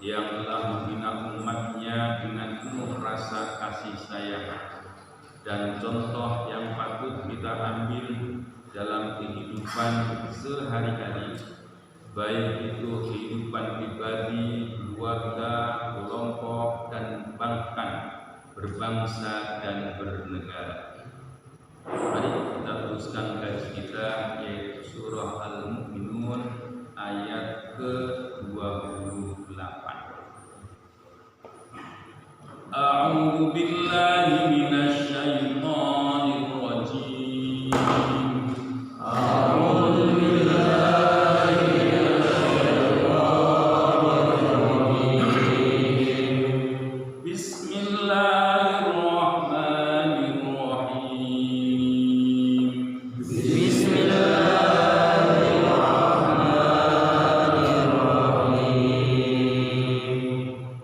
yang telah membina umatnya dengan penuh rasa kasih dan contoh yang patut kita ambil dalam kehidupan sehari-hari, baik itu kehidupan pribadi, keluarga, kelompok, dan bahkan berbangsa dan bernegara. Mari kita teruskan kaji kita, yaitu surah Al-Mu'minun ayat ke-28. A'udzu billahi minasy syaithanir rajim. A'udzu billahi minasy syaitonir rajim. Bismillahirrahmanirrahim. Bismillahirrahmanirrahim.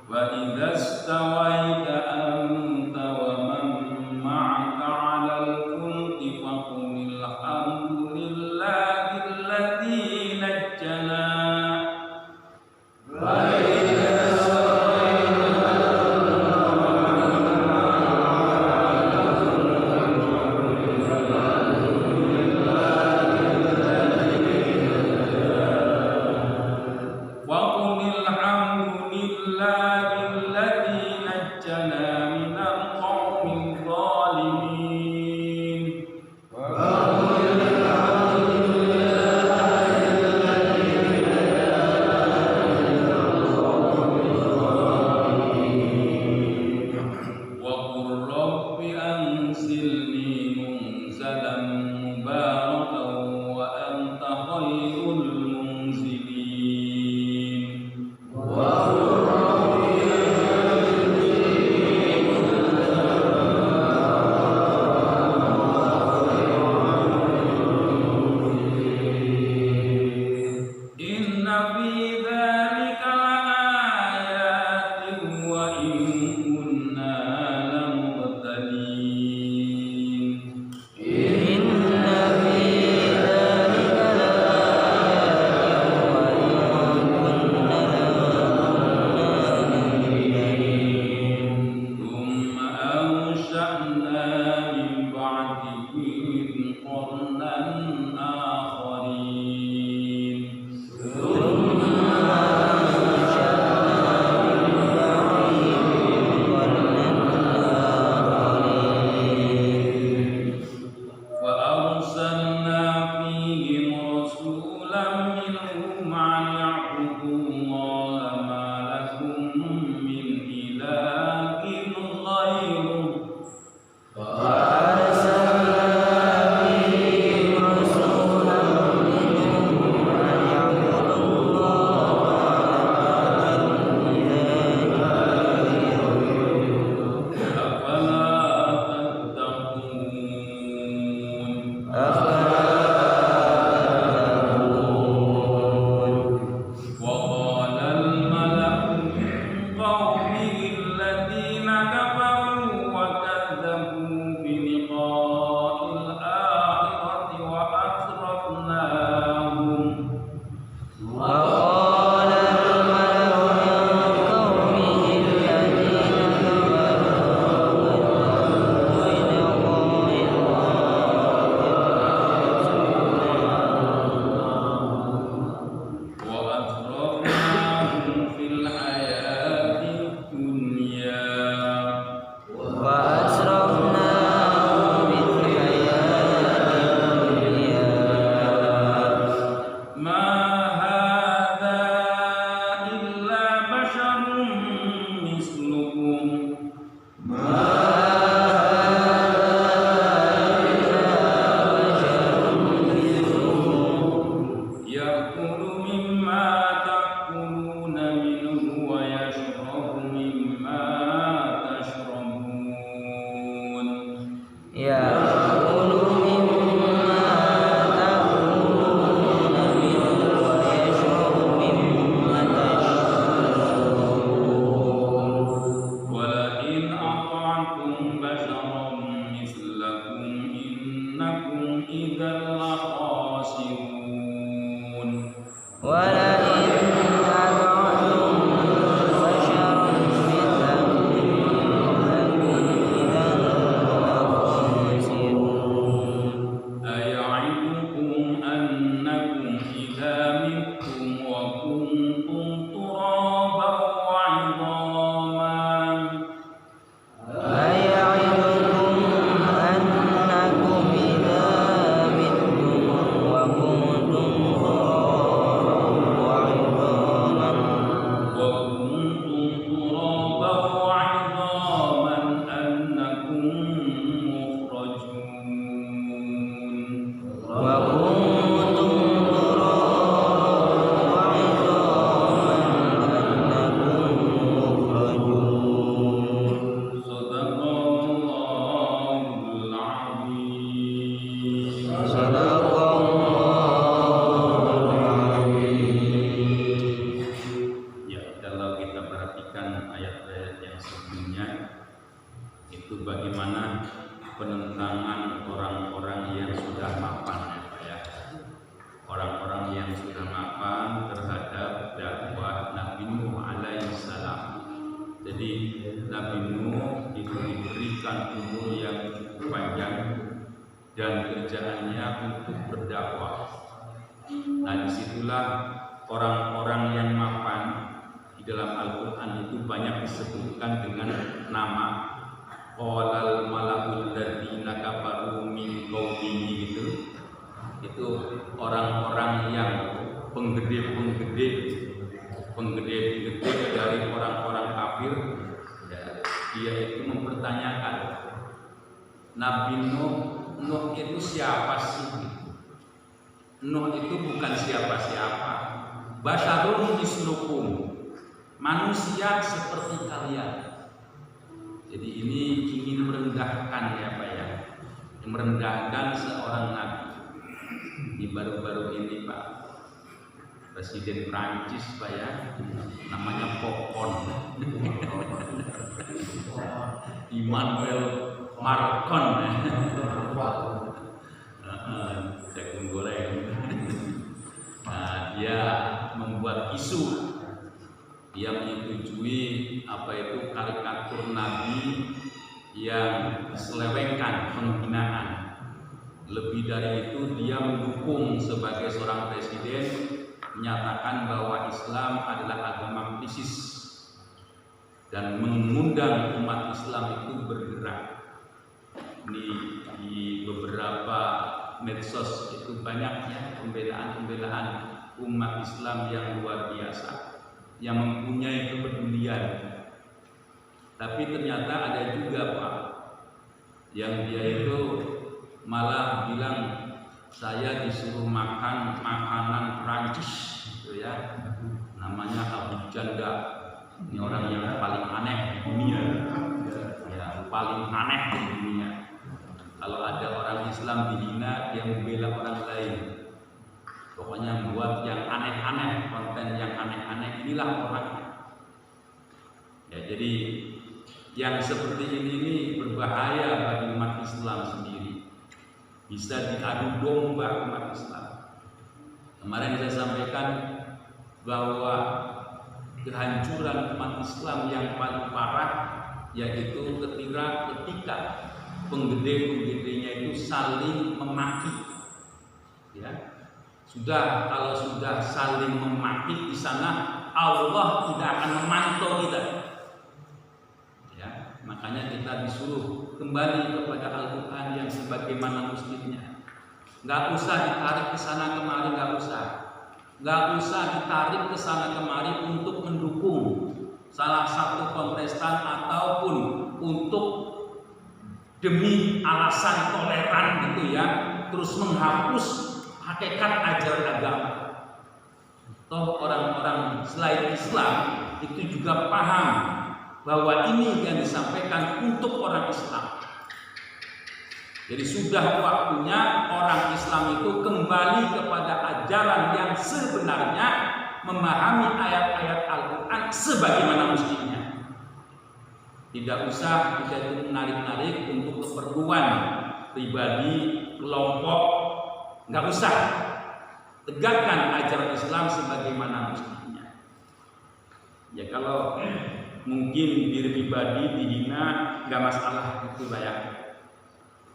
Wa idza stawaita anta wa man ma'aka 'alal fulki faqul alhamdulillahi alladzi najjana. Wa idza وقل الحمد لله الذي نجنا من القوم الظالمين. وقل رب أنزلني منزلا مباركا وأنت خير المنزلين. إن في ذلك لآيات وإن كنا لمبتلين. ثم أنشأنا من بعدهم قرنا آخرين. وأرسلنا فيهم رسولا منهم أن اعبدوا الله ما لكم من إله غيره. أفلا تتقون. وقال الملأ من قومه الذين كفروا وكذبوا بلقاء الآخرة وأترفناهم في الحياة الدنيا. ما هذا إلا بشر مثلكم. يأكل مما تأكلون منه ويشرب مما تشربون. ولئن أطعتم بشرا مثلكم إنكم إذا لخاسرون. Ya, kalau kita perhatikan ayat-ayat yang sebelumnya itu bagaimana penentangan orang-orang yang sudah mapan, ya Pak ya. Orang-orang yang sudah mapan terhadap dakwah Nabi Nuh alaihi salam. Jadi Nabi Nuh itu diberikan umur yang cukup panjang dan kerjaannya untuk berdakwah. Nah, disitulah orang-orang yang mapan di dalam Al-Quran itu banyak disebutkan dengan nama qalal malakul ladzina kafaru min qaumihi gitu. Itu orang-orang yang penggede dari orang-orang kafir, ya, dia itu mempertanyakan Nabi Nuh itu siapa sih? Nuh itu bukan siapa-siapa. Basyarun mislukum, manusia seperti kalian. Jadi ini ingin merendahkan, ya Pak ya, merendahkan seorang nabi. Di baru-baru ini Pak, Presiden Prancis Pak ya, namanya Popon, Emmanuel Macron, jagung goreng. Nah, dia membuat isu, dia menyetujui apa itu karikatur Nabi yang diselewengkan, penghinaan. Lebih dari itu, dia mendukung sebagai seorang presiden, menyatakan bahwa Islam adalah agama krisis dan mengundang umat Islam itu bergerak. Di beberapa medsos itu banyaknya pembelaan umat Islam yang luar biasa, yang mempunyai kepedulian. Tapi ternyata ada juga Pak, yang dia itu malah bilang saya disuruh makan makanan Prancis, gitu ya. Namanya Abu Janda. Ini orang yang paling aneh di dunia, ya, paling aneh di dunia. Kalau ada orang Islam dihina, dia membela orang lain. Pokoknya membuat yang aneh-aneh, konten yang aneh-aneh, inilah orangnya. Ya, jadi yang seperti ini berbahaya bagi umat Islam sendiri. Bisa diadu domba umat Islam. Kemarin saya sampaikan bahwa kehancuran umat Islam yang paling parah yaitu ketika penggede-penggedenya itu saling memaki. Ya. Kalau sudah saling memaki di sana, Allah tidak akan memantau kita. Ya, makanya kita disuruh kembali kepada Al-Quran yang sebagaimana mestinya. Nggak usah ditarik ke sana kemari, nggak usah ditarik ke sana kemari untuk mendukung salah satu kontestan ataupun untuk demi alasan toleran gitu ya, terus menghapus hakikat ajaran agama. Toh orang-orang selain Islam itu juga paham bahwa ini yang disampaikan untuk orang Islam. Jadi sudah waktunya orang Islam itu kembali kepada ajaran yang sebenarnya, memahami ayat-ayat Al-Quran sebagaimana mestinya. Tidak usah kita itu menarik-narik untuk keperluan pribadi, kelompok, nggak usah. Tegakkan ajaran Islam sebagaimana mestinya. Ya kalau mungkin diri pribadi dihina nggak masalah, itu layak.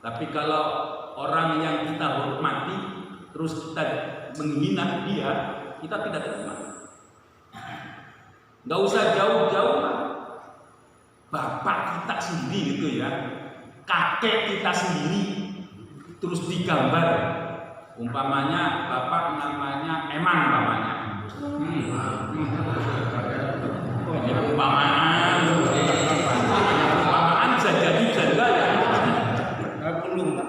Tapi kalau orang yang kita hormati terus kita menghina dia, kita tidak terima. Nggak usah jauh-jauh, bapak kita sendiri gitu ya, kakek kita sendiri terus digambar. Umpamanya bapak namanya Eman, umpamanya. Umpamaan bisa jadi janda ya. Belum.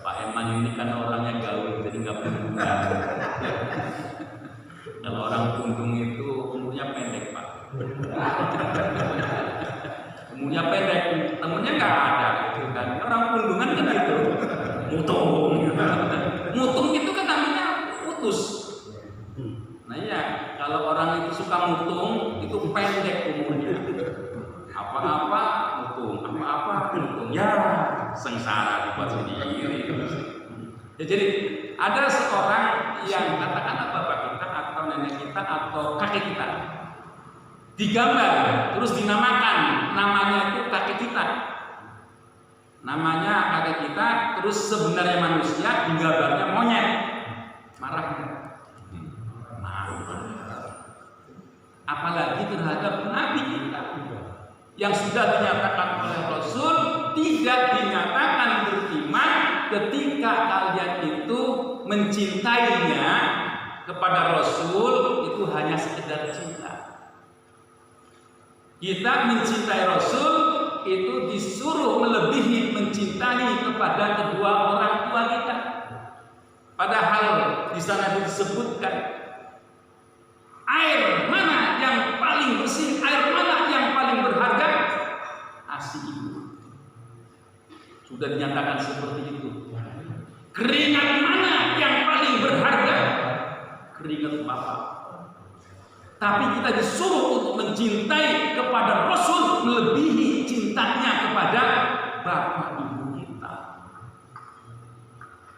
Pak Eman ini kan orangnya gaul, jadi nggak perlu. Kalau orang Pundung itu umurnya pendek Pak. Umurnya pendek, temennya nggak ada gitu kan. Orang Pundung Mutung itu kan namanya putus. Nah iya, kalau orang itu suka mutung itu pendek umurnya. Apa-apa mutung, apa-apa mutung. Ya, sengsara dibuat sendiri. Ya, jadi ada seorang yang katakanlah bapak kita atau nenek kita atau kakek kita digambar terus dinamakan, namanya itu kakek kita. Namanya kakek kita, terus sebenarnya manusia, digambarnya monyet. Marah kita. Apalagi terhadap Nabi kita yang sudah dinyatakan oleh Rasul tidak dinyatakan beriman ketika kalian itu mencintainya kepada Rasul itu hanya sekedar cinta. Kita mencintai Rasul itu disuruh melebihi mencintai kepada kedua orang tua kita. Padahal di sana disebutkan air mana yang paling bersih, air mana yang paling berharga? ASI ibu. Sudah dinyatakan seperti itu. Keringat mana yang paling berharga? Keringat bapak. Tapi kita disuruh untuk mencintai kepada Rasul melebihi cintanya kepada bapak ibu kita.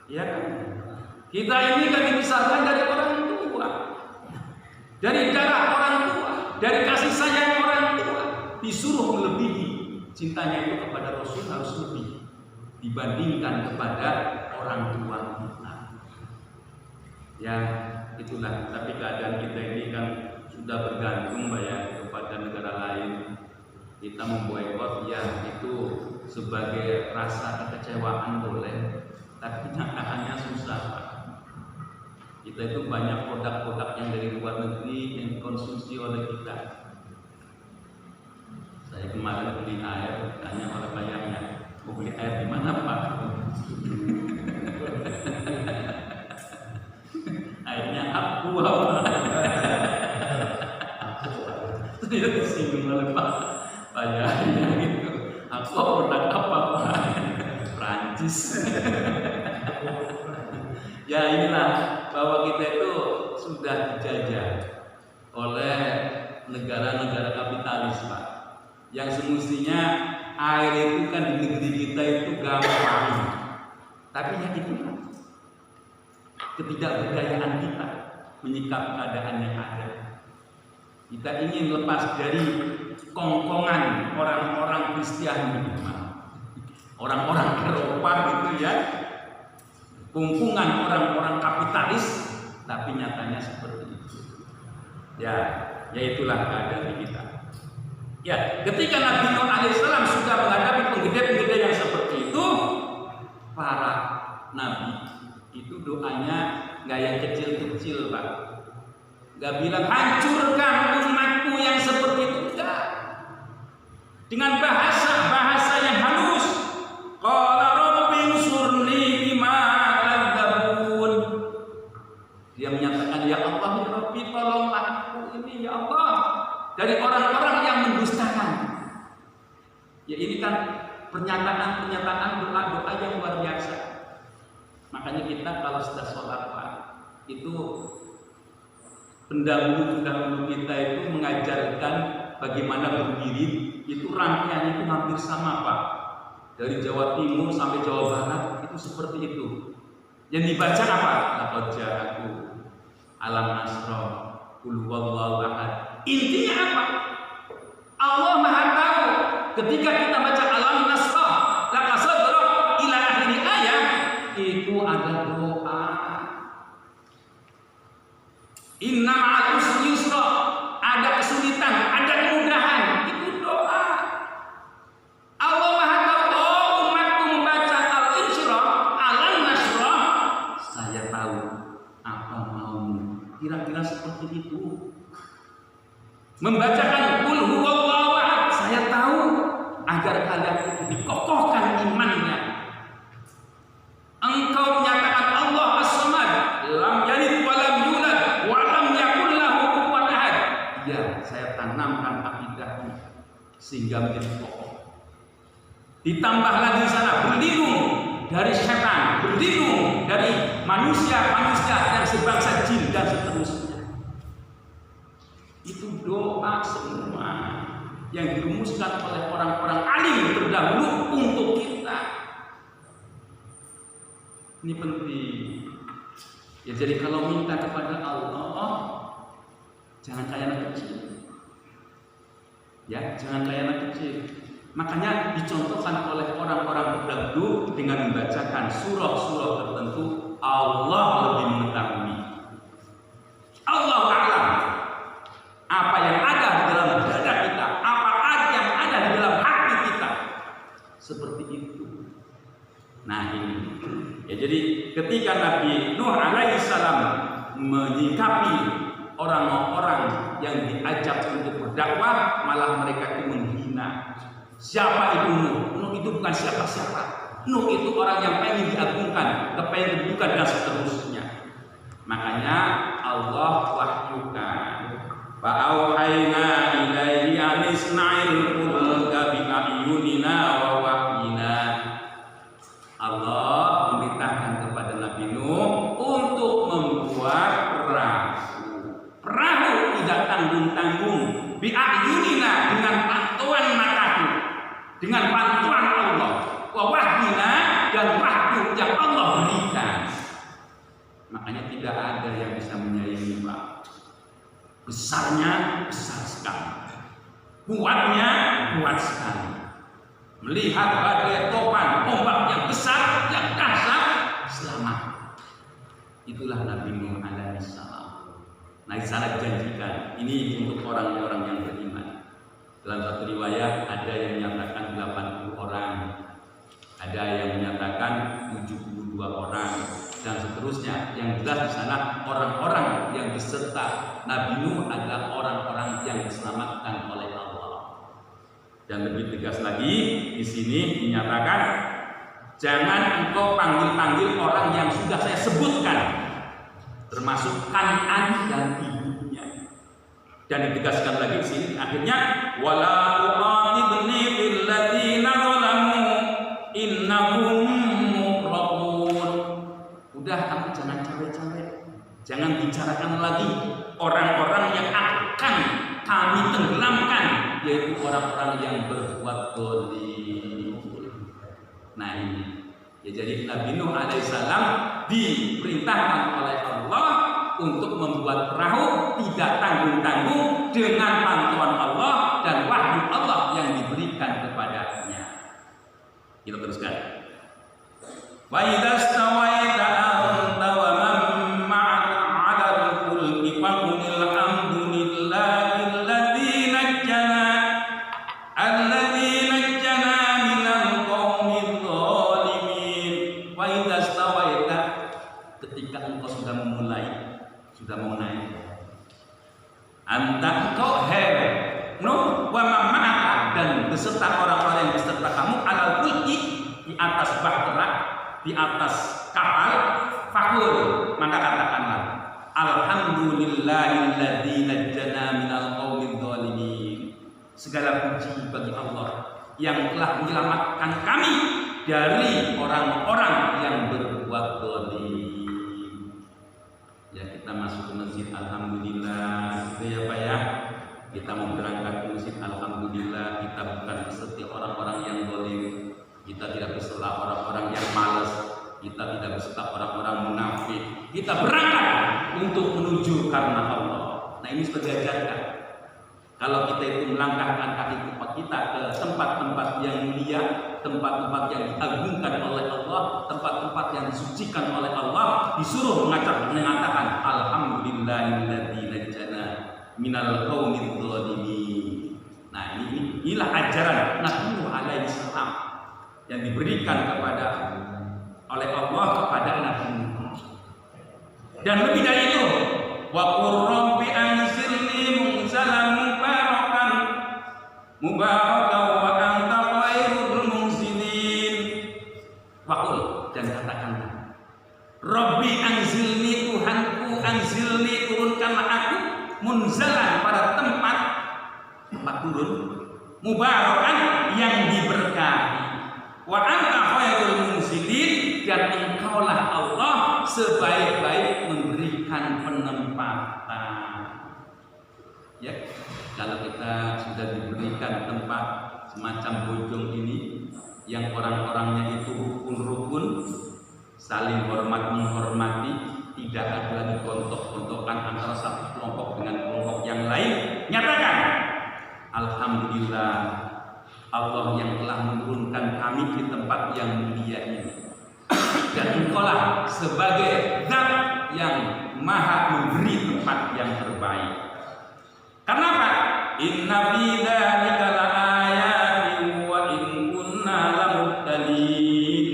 Ya kan? Kita ini kan dibesarkan dari orang tua, dari darah orang tua, dari kasih sayang orang tua, disuruh melebihi cintanya itu kepada Rasul harus lebih dibandingkan kepada orang tua kita. Ya itulah. Tapi keadaan kita ini kan sudah bergantung ya kepada negara lain. Kita memboikot ya itu sebagai rasa kekecewaan boleh, tapi nyataannya susah. Kita itu banyak produk-produk yang dari luar negeri yang dikonsumsi oleh kita. Saya kemarin beli air, tanya oleh bayarnya, mau beli air di mana Pak? Airnya Aqua. Saya disinggung oleh Pak bayarnya gitu. Aqua produk apa Pak? Prancis. Ya inilah bahwa kita itu sudah dijajah oleh negara-negara kapitalis Pak. Yang semestinya air itu kan di negeri kita itu gampang. Tapi ya itu ketidakberdayaan kita menyikapi keadaan yang ada. Kita ingin lepas dari kongkongan orang-orang Kristiani, orang-orang Eropa gitu ya, kumpungan orang-orang kapitalis, tapi nyatanya seperti itu. Ya itulah keadaan kita. Ya, ketika Nabi Nuh alaihissalam sudah menghadapi penggede-penggede yang seperti itu, para nabi itu doanya nggak yang kecil-kecil Pak. Nggak bilang hancurkan umatku yang seperti itu, enggak. Dengan bahasa yang halus. Qala rabbi unsurni bima kadzabun. Dia menyatakan, ya Allah ya Rabbi tolonglah aku ini ya Allah dari orang-orang yang mendustakan. Ya ini kan pernyataan doa-doa yang luar biasa. Makanya kita kalau sudah sholat Pak, itu pendahulu kita itu mengajarkan bagaimana berdiri. Itu rangkaiannya itu hampir sama Pak. Dari Jawa Timur sampai Jawa Barat itu seperti itu. Yang dibaca apa? Laqad ja'akum alam nasra qul huwallahu ahad. Intinya apa? Allah Maha tahu. Ketika kita baca alam nasra laqad sadra ila akhir ayat itu ada doa. Inna ma'al usri yusra, ada kesulitan, ada kemudahan, itu doa. Allah Maha tahu. Oh umatku membaca al-insyirah, al-nasrah, saya tahu apa maumu. Kira-kira seperti itu. Membacakan qul huwallahu ahad, saya tahu agar kalian dikokohkan imannya. Engkau menyatakan Allah as-samad, lam yalid wa lam yulad wa lam yakul lahu kufuwan ahad. Ya, saya tanamkan akidahnya sehingga menjadi kokoh. Ditambah lagi sana berlindung dari setan, manusia yang sebangsa jin dan seterusnya. Itu doa semua yang dirumuskan oleh orang-orang alim terdahulu untuk kita. Ini penting. Ya, jadi kalau minta kepada Allah, jangan kayak anak kecil. Ya, jangan kayak anak kecil. Makanya dicontohkan oleh orang-orang terdahulu dengan membacakan surah-surah tertentu. Allah lebih mengetahui. Allah a'lam. Apa yang ada di dalam dada kita, apa yang ada di dalam hati kita. Seperti itu. Nah ini. Ya, jadi ketika Nabi Nuh alaihissalam menyikapi orang-orang yang diajak untuk berdakwah, malah mereka itu menghina. Siapa itu Nuh? Nuh itu bukan siapa-siapa. Nuh itu orang yang pengen diagungkan, kepengen kedudukan dan seterusnya. Makanya Allah wahyukan, fa'auhayna ilaihi an isna'il fulka bi a'yunina wa wahyina. Allah memerintahkan kepada Nabi Nuh untuk membuat perahu tidak tanggung-tanggung, bi a'yunina, dengan pantauan mataku, dengan bantuan Allah, wa wahyina, dan wahyu yang Allah berikan. Makanya tidak ada yang bisa menyaingi, Pak. Besarnya besar sekali, kuatnya kuat sekali. Melihat badai topan, ombak yang besar, yang dahsyat, selamat. Itulah Nabi Nuh alaihissalam. Nah, di sana dijanjikan ini untuk orang-orang yang beriman. Dalam satu riwayat ada yang menyatakan 80 orang, ada yang menyatakan 72 orang, dan seterusnya. Yang jelas di sana orang-orang yang beserta Nabi Nuh adalah orang-orang yang diselamatkan oleh Allah. Dan lebih tegas lagi di sini dinyatakan, jangan engkau panggil-panggil orang yang sudah saya sebutkan, termasuk Kan'an dan ibunya. Dan ditegaskan lagi di sini akhirnya, wala tuqatibni fil ladzina zalamu innahum mughraqun. Udah, kamu jangan cawe-cawe, jangan bicarakan lagi orang-orang yang akan kami tenggelamkan, yaitu orang-orang yang berbuat dolim. Nah ini ya, jadi Nabi Nuh alaihissalam diperintahkan oleh Allah untuk membuat perahu tidak tanggung-tanggung dengan bantuan Allah dan wahyu Allah yang diberikan kepadanya. Kita teruskan. Wa idza stawaita anta wa man ma'aka 'alal fulki faqul alhamdulillahi alladzi najjana minal qaumidz zalimin. Wa idza stawaita, ketika engkau sudah memulai, sudah mau naik, anta engkau Nuh wa man ma'aka, dan beserta orang-orang yang beserta kamu, alal fulki, di atas bahtera, di atas kapal, fakul, maka katakanlah alhamdulillahilladzi najjana minal qaumidz zalimin. Segala puji bagi Allah yang telah menyelamatkan kami dari orang-orang yang berbuat zalim. Ya, kita masuk ke masjid alhamdulillah, gitu ya Pak ya. Kita mau berangkat ke masjid alhamdulillah, kita bukan beserta orang-orang yang zalim. Kita tidak beserta orang-orang yang malas, kita tidak beserta orang-orang munafik. Kita berangkat untuk menuju karena Allah. Nah, ini sudah diajarkan. Kalau kita itu melangkahkan kaki kita ke tempat-tempat yang mulia, tempat-tempat yang diagungkan oleh Allah, tempat-tempat yang disucikan oleh Allah, disuruh mengatakan alhamdulillahilladzi najjana minal qaumidz zalimin. Nah, inilah ajaran Nabi Nuh alaihissalam yang diberikan oleh Allah kepada Nabi Nuh. Dan lebih dari itu, wa qur rabbi anzilni munzalan mubarakan wa anta khairul munzilin. Waqul, dan katakanlah, Rabbi anzilni, Tuhanku anzilni, turunkanlah aku, munzalan, pada tempat turun, mubarakan, yang diberkahi, wa anta khairul munzilin, dan engkaulah Allah sebaik memberikan tempat semacam bojong ini yang orang-orangnya itu rukun-rukun, saling hormat menghormati, tidak ada lagi gontok-gontokan antara satu kelompok dengan kelompok yang lain. Nyatakan, alhamdulillah Allah yang telah menurunkan kami di tempat yang mulia ini, dan Engkaulah sebagai zat yang maha memberi tempat yang terbaik. Kenapa? Inna fi dzalika laayatin wa in kunna lamubtalin.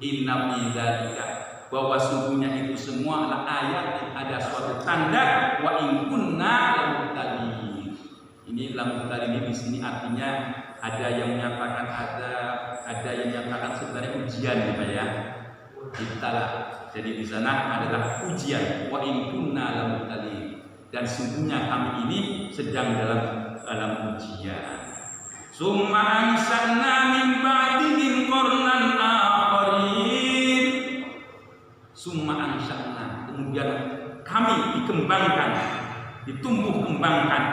Inna fi dzalika, bahwa sungguhnya itu semua adalah ayat yang ada suatu tanda, wa in kunna lamubtalin. Ini lamubtalin ini di sini artinya ada yang menyatakan ada yang menyatakan sebenarnya ujian ya. Ibtala. Jadi di sana adalah ujian, wa in kunna lamubtalin. Dan sungguhnya kami ini sedang dalam ujian. Summa ansa'na min ba'dihim qarnan akharin. Summa ansa'na, kemudian kami dikembangkan, ditumbuh kembangkan,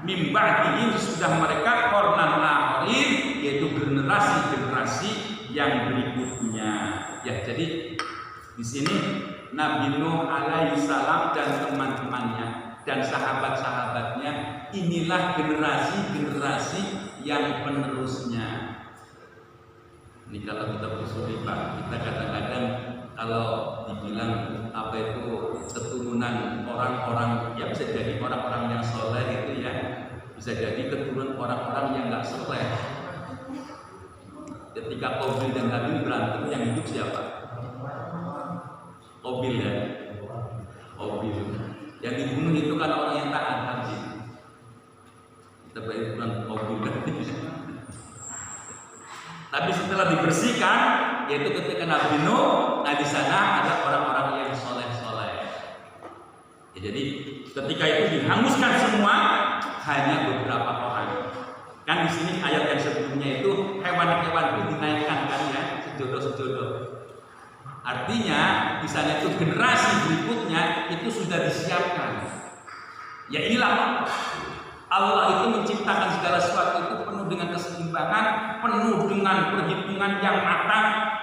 min ba'dihim sudah mereka qarnan akharin, yaitu generasi-generasi yang berikutnya. Ya, jadi di sini Nabi Nuh alaihi salam dan teman-temannya dan sahabat-sahabatnya, inilah generasi-generasi yang penerusnya. Ini kalau kita bersuri Pak, kita kadang-kadang kalau dibilang apa itu keturunan orang-orang, ya bisa jadi orang-orang yang soleh itu ya, bisa jadi keturunan orang-orang yang nggak soleh. Ketika Qabil dan Habil berantem, yang hidup siapa? Qabil ya, Qabil. Yang dibunuh itu kan orang yang taat Habil. Kita bukan Qabil. Tapi setelah dibersihkan, yaitu ketika Nabi Nuh, nah di sana ada orang-orang yang soleh-soleh. Ya, jadi ketika itu dihanguskan semua, hanya beberapa orang. Kan di sini ayat yang sebelumnya itu hewan-hewan itu dinaikkan kan ya, sejodoh-sejodoh. Artinya di sana itu generasi berikutnya itu sudah disiapkan. Ya inilah Allah itu menciptakan segala sesuatu itu penuh dengan keseimbangan, penuh dengan perhitungan yang matang,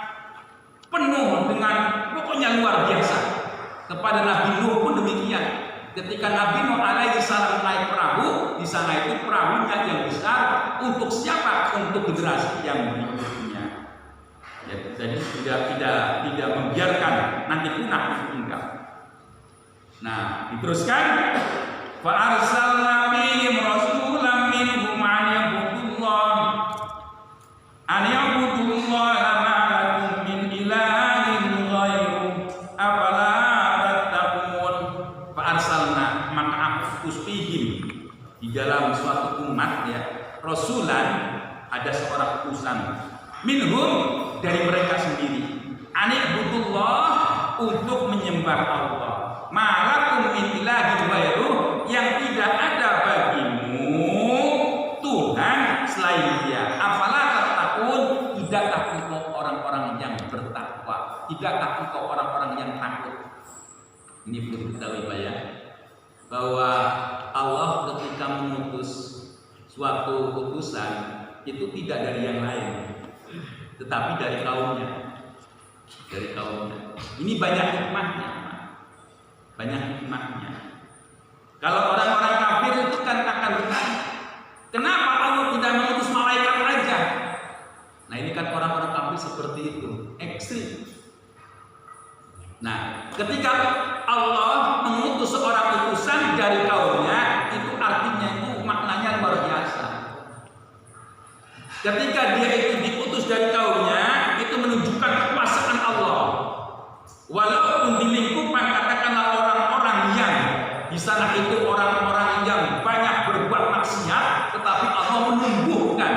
penuh dengan pokoknya luar biasa. Kepada Nabi Nuh pun demikian. Ketika Nabi Nuh alaihi salam naik perahu, di sana itu perahunya yang besar untuk siapa? Untuk generasi yang berikutnya. Ya, jadi tidak membiarkan nanti punah meninggal. Nah, diteruskan fa arsalna fihim rasulan minhum an ya'budullaha ma lakum min ilahin ghairu afala tattaqun. Fa arsalna, maka aku utus fihim, di dalam suatu umat ya, rasulan, ada seorang utusan, minhum, dari mereka sendiri, ani'budullah, untuk menyembah Allah, malakum min ilahin ghairu, yang tidak ada bagimu Tuhan selain Dia. Afala tattaqun, tidakkah engkau orang-orang yang bertakwa, tidakkah engkau orang-orang yang takut. Ini perlu diketahui Pak ya, bahwa Allah ketika mengutus suatu utusan itu tidak dari yang lain, tetapi dari kaumnya. Dari kaumnya. Ini banyak hikmahnya. Banyak hikmahnya. Kalau orang-orang kafir itu kan akan bertanya, kenapa Allah tidak mengutus malaikat aja? Nah ini kan orang-orang kafir seperti itu, ekstrim. Nah ketika Allah mengutus seorang utusan dari kaumnya, itu artinya itu maknanya luar biasa. Ketika dia itu diutus dari kaumnya, itu menunjukkan kekuasaan Allah. Walaupun di lingkupan katakanlah orang-orang yang di sana itu orang-orang yang banyak berbuat maksiat, tetapi Allah menumbuhkan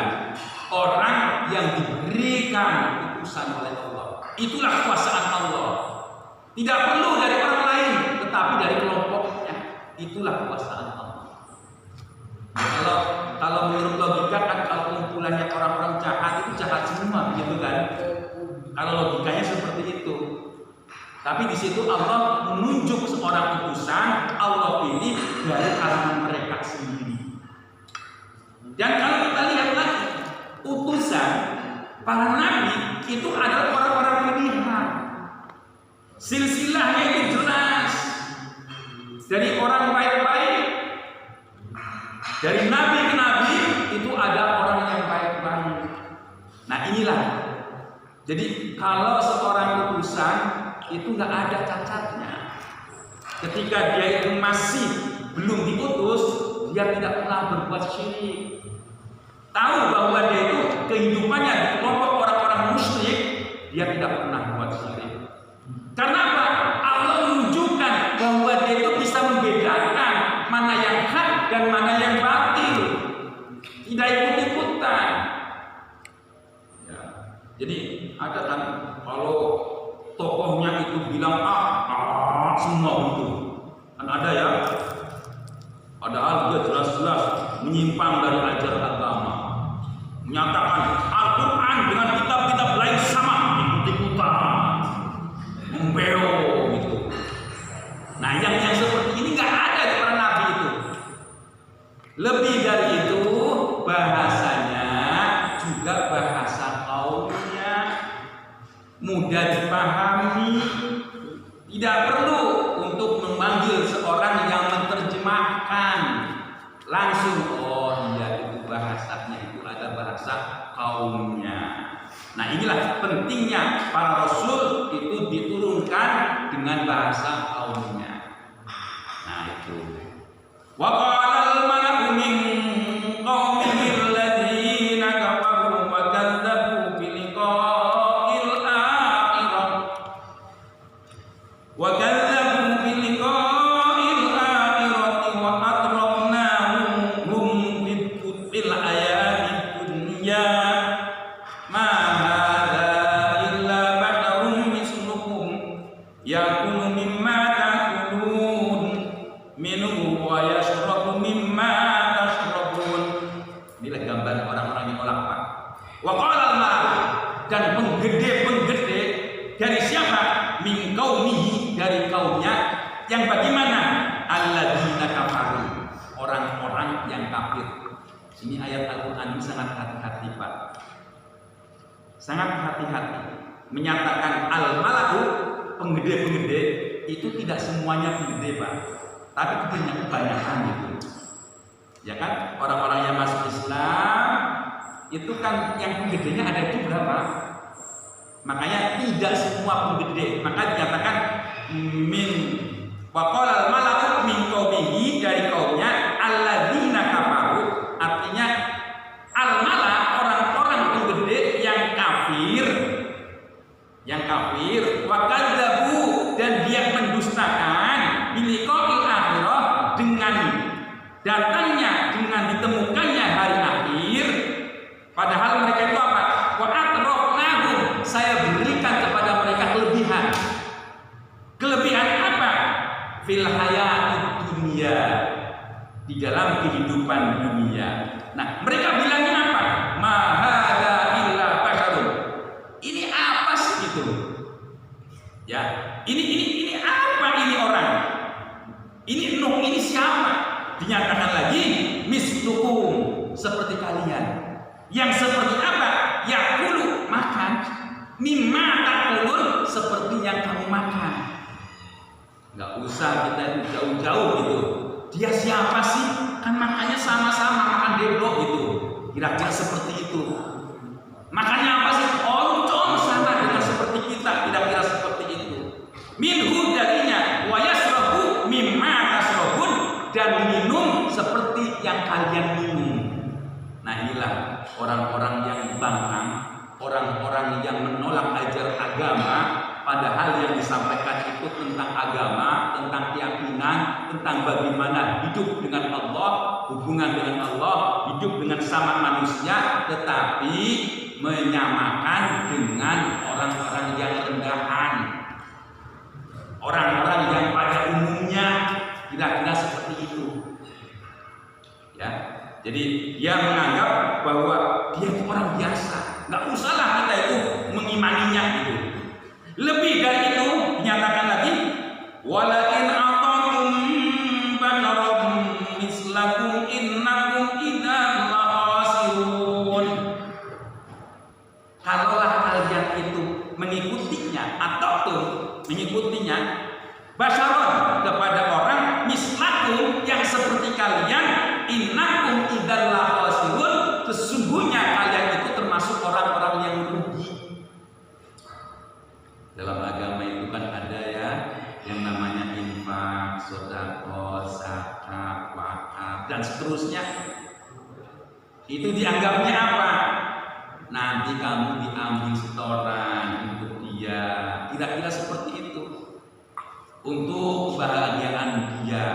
orang yang diberikan utusan oleh Allah. Itulah kekuasaan Allah. Tidak perlu dari orang lain, tetapi dari kelompoknya. Itulah kekuasaan Allah. Nah, kalau menurut logika kan, kalau kumpulannya orang-orang jahat itu jahat semua, begitu kan? Kalau logikanya seperti itu. Tapi di situ Allah menunjuk seorang utusan, Allah pilih dari kalangan mereka sendiri. Dan kalau kita lihat lagi, utusan para nabi itu adalah orang-orang pilihan. Silsilahnya itu jelas. Dari orang baik-baik, dari nabi ke nabi itu ada orang yang baik-baik. Nah inilah. Jadi kalau seorang utusan itu nggak ada cacatnya. Ketika dia itu masih belum diutus, dia tidak pernah berbuat syirik. Tahu bahwa dia itu kehidupannya di kelompok orang-orang musyrik, dia tidak pernah berbuat syirik. Karena apa? Allah menunjukkan bahwa dia itu bisa membedakan mana yang hak dan mana yang batil. Tidak ikut-ikutan. Ya. Jadi ada kan kalau tokohnya itu bilang semua begitu. Kan ada ya. Padahal dia jelas-jelas menyimpang dari ajaran agama. Menyatakan Al-Quran dengan kitab-kitab lain sama, ikut-ikutan, membeo gitu. Nah yang seperti ini nggak ada di para nabi itu. Lebih dari itu bahasanya juga bahasa kaumnya mudah dipahami. Tidak perlu untuk memanggil seorang yang menerjemahkan langsung. Oh iya itu bahasanya itu ada bahasa kaumnya. Nah inilah pentingnya para rasul itu diturunkan dengan bahasa kaumnya. Nah itu. Wa qala al-mala'u min qaumihi alladziina kafaru wa kadzdzabu bi liqa'il akhirah wa kadzdzabu bi liqa'il akhirati wa atrafnahum fil hayatid dunya ma hadza illa basharun mislukum yakulu mimma ta'kulun minhu wa yashrabu mimma tashrabun. Inilah gambar orang-orang yang lapar. Wa qala al-mala'u, dan penggede-penggede dari siapa? Min qaumihi, dari kaumnya yang bagaimana? Alladzina kafaru, orang-orang yang kafir. Ini ayat Al-Quran ini sangat hati-hati Pak. Sangat hati-hati. Menyatakan al-mala'u, penggede-penggede itu tidak semuanya penggede Pak, tapi kebanyakan gitu. Ya kan, orang-orang yang masuk Islam itu kan yang penggedenya ada juga Pak. Makanya tidak semua penggede. Maka dinyatakan min waqala al-mala'u min qaumihi, dari kaumnya alladzina kafaru. Artinya al-mala, orang-orang penggede yang kafir, wa kadzdzabu, dan dia mendustakan biliqa'il akhirah, dengan datangnya, dengan ditemukannya hari akhir. Padahal mereka itu apa? Wa atrafnahum, saya berikan kepada mereka kelebihan. Kelebihan apa? Fil hayatid dunya, di dalam kehidupan dunia. Nah, mereka bilangnya apa? Ma hadza illa basharun. Ini apa sih gitu? Ya, ini apa ini orang? Ini Nuh, ini siapa? Dinyatakan lagi mislukum, seperti kalian. Yang seperti apa? Yakulu, makan. Mimma takulun, seperti yang kamu makan. Nggak usah kita jauh-jauh gitu. Dia siapa sih? Kan makannya sama-sama, makan deblok gitu. Kira-kira seperti itu. Makannya apa sih? Oncom, sama dengan seperti kita. Kira-kira seperti itu. Minhu, darinya. Wa yasrabu mimma tasrabun, dan minum seperti yang kalian minum. Nah inilah orang-orang yang bangkang, orang-orang yang menolak ajaran agama, padahal yang disampaikan itu tentang agama, tentang keyakinan, tentang bagaimana hidup dengan Allah, hubungan dengan Allah, hidup dengan sama manusia, tetapi menyamakan dengan orang-orang yang rendahan, orang-orang yang pada umumnya, kira-kira seperti itu. Ya, jadi dia menganggap bahwa dia itu orang biasa, nggak usahlah kita itu mengimaninya gitu. Lebih dari itu dinyatakan lagi, walakin aqatum banarum mislakum innakum idzal atau tuh mengikutinya, basyaron kepada orang mislakum yang seperti kalian, innakum idzal khasirun, sesungguhnya kalian itu termasuk orang-orang yang rugi. Dalam agama itu kan ada ya yang namanya infak, sedekah, zakat, wakaf dan seterusnya. Itu dianggapnya apa? Nanti kamu diambil setoran untuk dia, kira-kira seperti itu. Untuk kebahagiaan dia,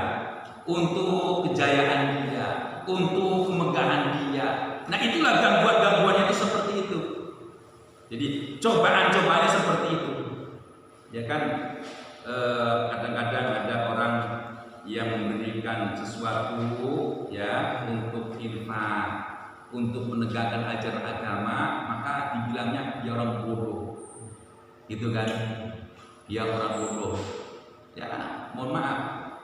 untuk kejayaan dia, untuk kemegahan dia. Nah itulah gangguan-gangguannya itu seperti itu. Jadi cobaan-cobaannya seperti itu. Ya kan, kadang-kadang ada orang yang memberikan sesuatu ya untuk infak, untuk menegakkan ajaran agama, maka dibilangnya dia orang bodoh, gitu kan? Dia orang bodoh. Ya, mohon maaf,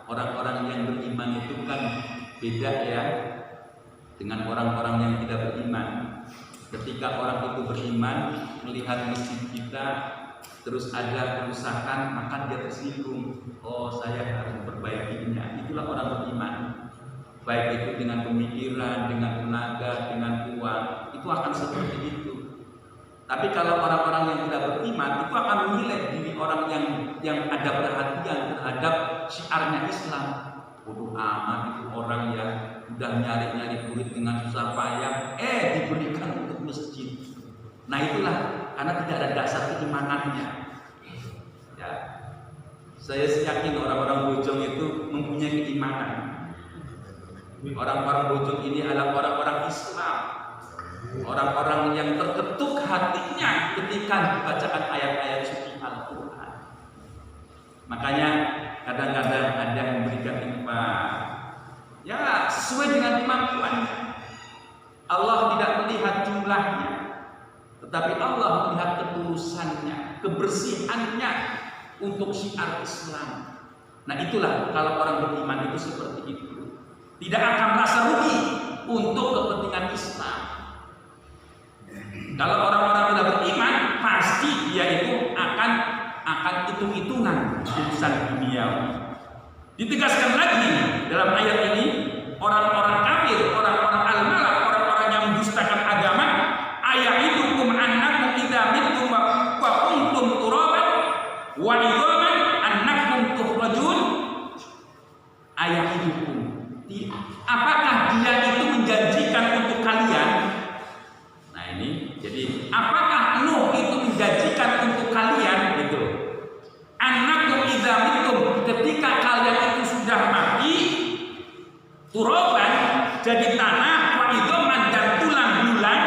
orang-orang yang beriman itu kan beda ya dengan orang-orang yang tidak beriman. Ketika orang itu beriman melihat masjid kita terus ada kerusakan, maka dia tersinggung. Oh, saya harus memperbaikinya. Itulah orang beriman. Baik itu dengan pemikiran, dengan tenaga, dengan uang, itu akan seperti itu. Tapi kalau orang-orang yang tidak beriman itu akan menilai diri orang yang ada perhatian terhadap syiarnya Islam. Bodoh amat itu orang yang udah nyari-nyari duit dengan susah payah, diberikan untuk masjid. Nah itulah karena tidak ada dasar keimanannya. Ya, saya yakin orang-orang Bojong itu mempunyai keimanan. Orang-orang Bojong ini adalah orang-orang Islam, orang-orang yang terketuk hatinya ketika dibacakan ayat-ayat suci Al-Quran. Makanya kadang-kadang ada yang memberikan infak, ya sesuai dengan kemampuannya. Allah tidak melihat jumlahnya, tetapi Allah melihat ketulusannya, kebersihannya untuk syiar Islam. Nah itulah kalau orang beriman itu seperti itu. Tidak akan merasa rugi untuk kepentingan Islam. Kalau orang-orang tidak beriman, pasti dia itu akan hitung-hitungan urusan dunia. Ditegaskan lagi dalam ayat ini, orang-orang kafir, orang-orang al-malak, orang-orang yang mendustakan agama, aya'idukum annakum idza mittum wa kuntum turaban wa idzaman annakum tukhrajun. Aya'idukum, apakah dia itu menjanjikan untuk kalian? Nah ini, jadi apakah Nuh itu menjanjikan untuk kalian gitu? Annakum idza mittum, ketika kalian itu sudah mati, turaban jadi tanah, wa idzaman dan tulang bulan,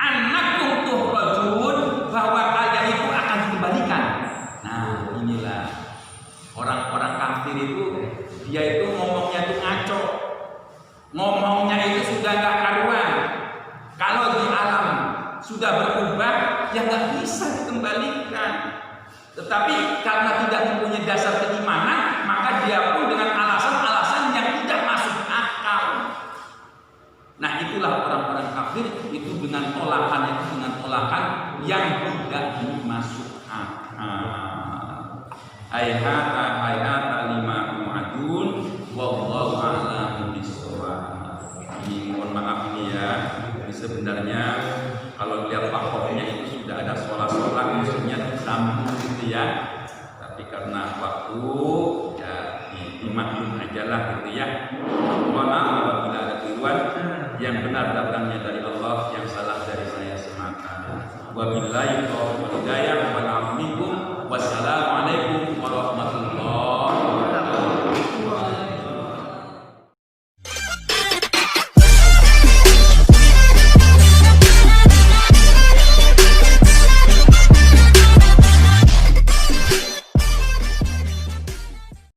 annakum tukhrajun, bahwa kalian itu akan dikembalikan. Nah inilah orang-orang kafir itu, dia itu ngomongnya itu ngaco, ngomongnya itu sudah gak karuan. Kalau di alam sudah berubah, ya gak bisa dikembalikan. Tetapi karena tidak mempunyai dasar keimanan, maka dia pun dengan alasan-alasan yang tidak masuk akal. Nah itulah orang-orang kafir itu dengan tolakan yang tidak dimasuk akal. Hayata lima mu'adun wallahu a'lam bishawab. Ini mohon maaf ini ya. Ini sebenarnya kalau lihat pokoknya itu sudah ada sholat maksudnya disambung gitu ya. Tapi karena waktu ya dimaklum aja lah gitu ya. Mohon maaf apabila ada keliruan. Yang benar datangnya dari Allah, yang salah dari saya semata. Wabillahi taufiq wal hidayah.